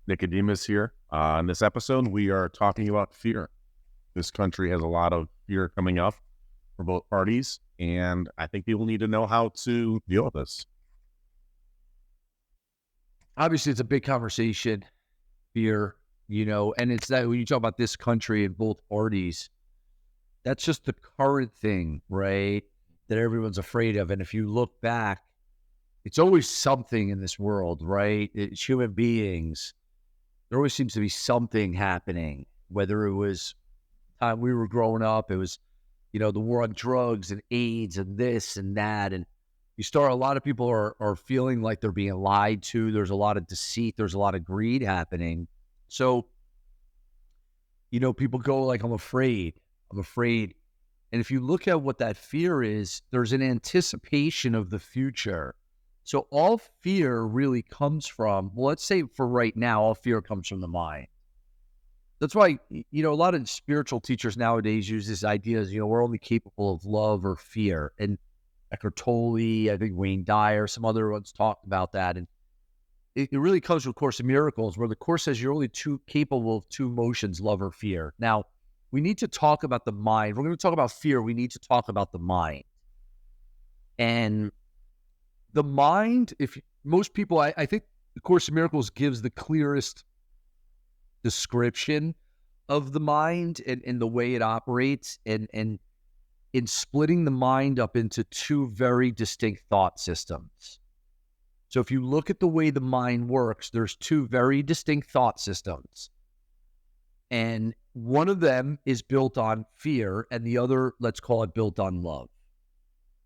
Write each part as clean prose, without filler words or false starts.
Nicodemus here. In this episode, we are talking about fear. This country has a lot of fear coming up for both parties, and I think people need to know how to deal with this. Obviously, it's a big conversation, fear, and it's that when you talk about this country and both parties, that's just the current thing, right? That everyone's afraid of. And if you look back, it's always something in this world, right? It's human beings. There always seems to be something happening, whether it was time we were growing up, it was, the war on drugs and AIDS and this and that. And a lot of people are feeling like they're being lied to. There's a lot of deceit. There's a lot of greed happening. So, people go like, I'm afraid. And if you look at what that fear is, there's an anticipation of the future. So all fear really comes from, well, let's say for right now, all fear comes from the mind. That's why, a lot of spiritual teachers nowadays use this idea as, we're only capable of love or fear. And Eckhart Tolle, I think Wayne Dyer, some other ones talked about that. And it really comes from A Course in Miracles, where the Course says you're only capable of two emotions, love or fear. Now, we need to talk about the mind. If we're going to talk about fear, we need to talk about the mind. And the mind, if most people, I think the Course in Miracles gives the clearest description of the mind and the way it operates, and in splitting the mind up into two very distinct thought systems. So if you look at the way the mind works, there's two very distinct thought systems. And one of them is built on fear, and the other, let's call it, built on love.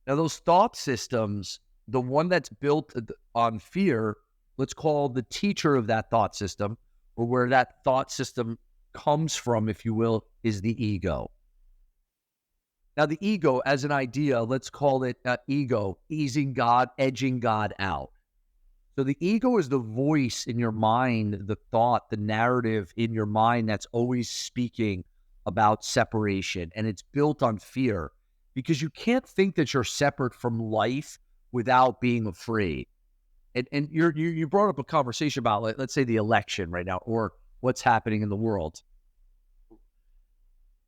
Now, those thought systems, the one that's built on fear, let's call the teacher of that thought system, or where that thought system comes from, if you will, is the ego. Now, the ego as an idea, let's call it ego, edging God out. So the ego is the voice in your mind, the thought, the narrative in your mind that's always speaking about separation. And it's built on fear, because you can't think that you're separate from life without being afraid. And you brought up a conversation about, let's say, the election right now, or what's happening in the world.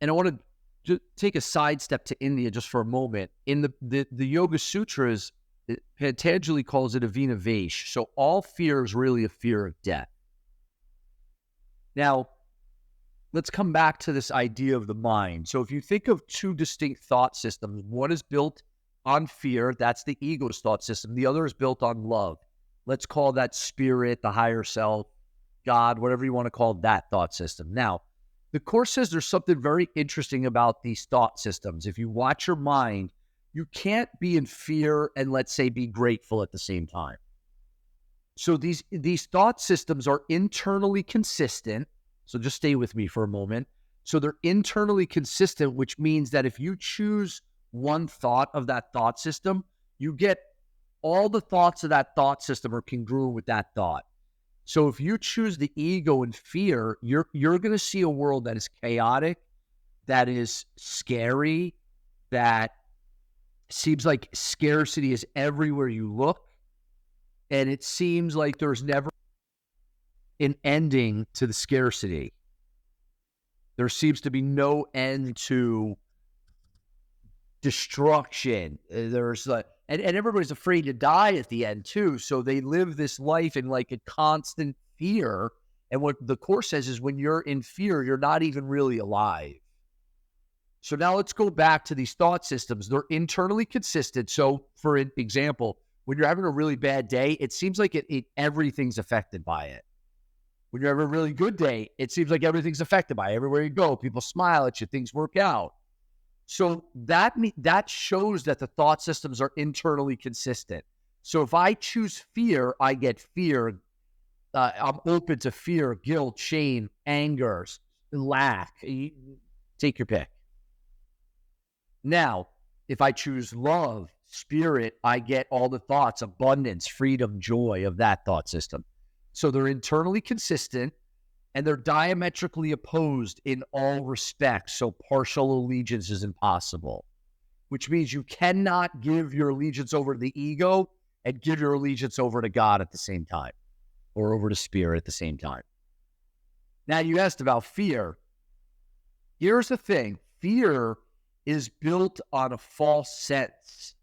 And I want to just take a sidestep to India just for a moment. In the Yoga Sutras, Patanjali calls it a vinavesh. So all fear is really a fear of death. Now, let's come back to this idea of the mind. So if you think of two distinct thought systems, one is built on fear, that's the ego's thought system. The other is built on love. Let's call that spirit, the higher self, God, whatever you want to call that thought system. Now, the Course says there's something very interesting about these thought systems. If you watch your mind, you can't be in fear and, let's say, be grateful at the same time. So these thought systems are internally consistent. So just stay with me for a moment. So they're internally consistent, which means that if you choose one thought of that thought system, you get all the thoughts of that thought system are congruent with that thought. So if you choose the ego and fear, you're going to see a world that is chaotic, that is scary, that seems like scarcity is everywhere you look, and it seems like there's never an ending to the scarcity. There seems to be no end to destruction. There's and everybody's afraid to die at the end too. So they live this life in like a constant fear. And what the Course says is when you're in fear, you're not even really alive. So now let's go back to these thought systems. They're internally consistent. So for example, when you're having a really bad day, it seems like everything's affected by it. When you're having a really good day, it seems like everything's affected by it. Everywhere you go, people smile at you, things work out. So that shows that the thought systems are internally consistent. So if I choose fear, I get fear. I'm open to fear, guilt, shame, anger, lack. Take your pick. Now, if I choose love, spirit, I get all the thoughts, abundance, freedom, joy of that thought system. So they're internally consistent. And they're diametrically opposed in all respects. So partial allegiance is impossible, which means you cannot give your allegiance over to the ego and give your allegiance over to God at the same time, or over to spirit at the same time. Now, you asked about fear. Here's the thing. Fear is built on a false sense.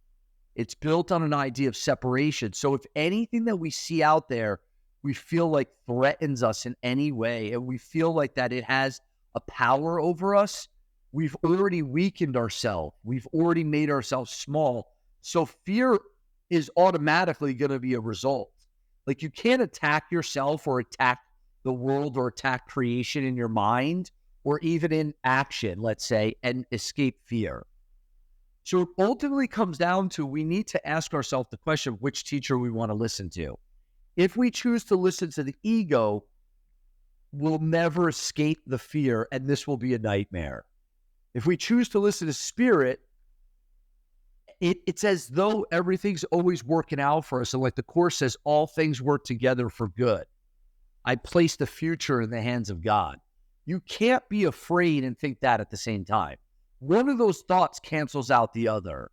It's built on an idea of separation. So if anything that we see out there, we feel like threatens us in any way, and we feel like that it has a power over us, we've already weakened ourselves. We've already made ourselves small. So fear is automatically going to be a result. Like, you can't attack yourself or attack the world or attack creation in your mind or even in action, let's say, and escape fear. So it ultimately comes down to, we need to ask ourselves the question of which teacher we want to listen to. If we choose to listen to the ego, we'll never escape the fear, and this will be a nightmare. If we choose to listen to spirit, it's as though everything's always working out for us. And like the Course says, all things work together for good. I place the future in the hands of God. You can't be afraid and think that at the same time. One of those thoughts cancels out the other.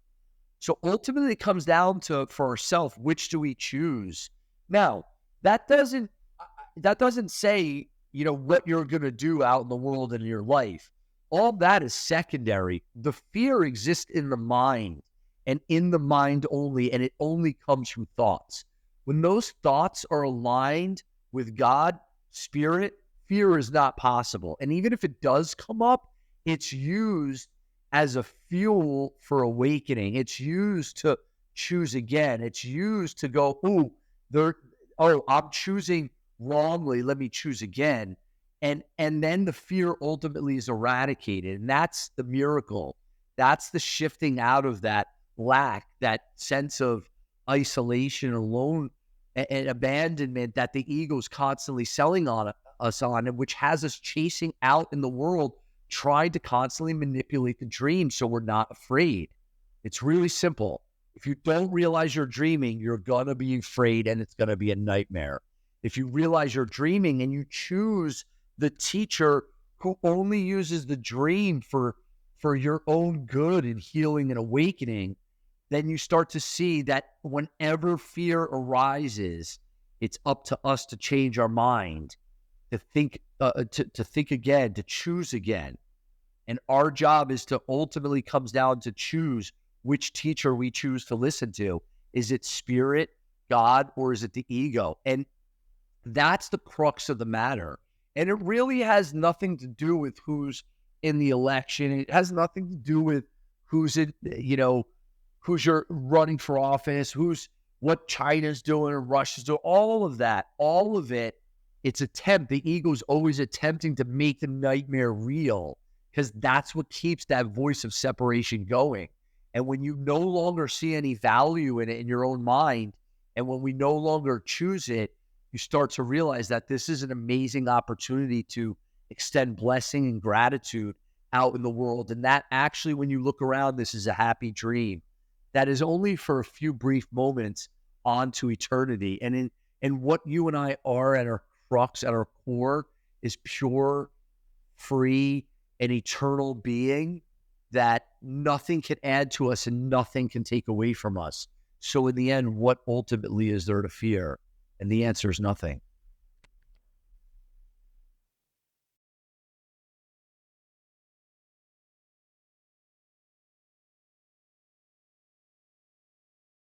So ultimately it comes down to, for ourselves, which do we choose? Now, that doesn't say, what you're going to do out in the world and in your life. All that is secondary. The fear exists in the mind, and in the mind only, and it only comes from thoughts. When those thoughts are aligned with God, spirit, fear is not possible. And even if it does come up, it's used as a fuel for awakening. It's used to choose again. It's used to go, I'm choosing wrongly. Let me choose again. And then the fear ultimately is eradicated. And that's the miracle. That's the shifting out of that lack, that sense of isolation, alone, and abandonment that the ego is constantly selling us on, and which has us chasing out in the world, trying to constantly manipulate the dream so we're not afraid. It's really simple. If you don't realize you're dreaming, you're going to be afraid, and it's going to be a nightmare. If you realize you're dreaming and you choose the teacher who only uses the dream for your own good and healing and awakening, then you start to see that whenever fear arises, it's up to us to change our mind, to think again, to choose again. And our job is to ultimately comes down to choose which teacher we choose to listen to. Is it spirit, God, or is it the ego? And that's the crux of the matter. And it really has nothing to do with who's in the election. It has nothing to do with who's who's you're running for office, what China's doing or Russia's doing, all of that, all of it. It's the ego's always attempting to make the nightmare real, because that's what keeps that voice of separation going. And when you no longer see any value in it in your own mind, and when we no longer choose it, you start to realize that this is an amazing opportunity to extend blessing and gratitude out in the world. And that actually, when you look around, this is a happy dream that is only for a few brief moments onto eternity. And what you and I are at our crux, at our core, is pure, free, and eternal being that nothing can add to us and nothing can take away from us. So in the end, what ultimately is there to fear? And the answer is nothing.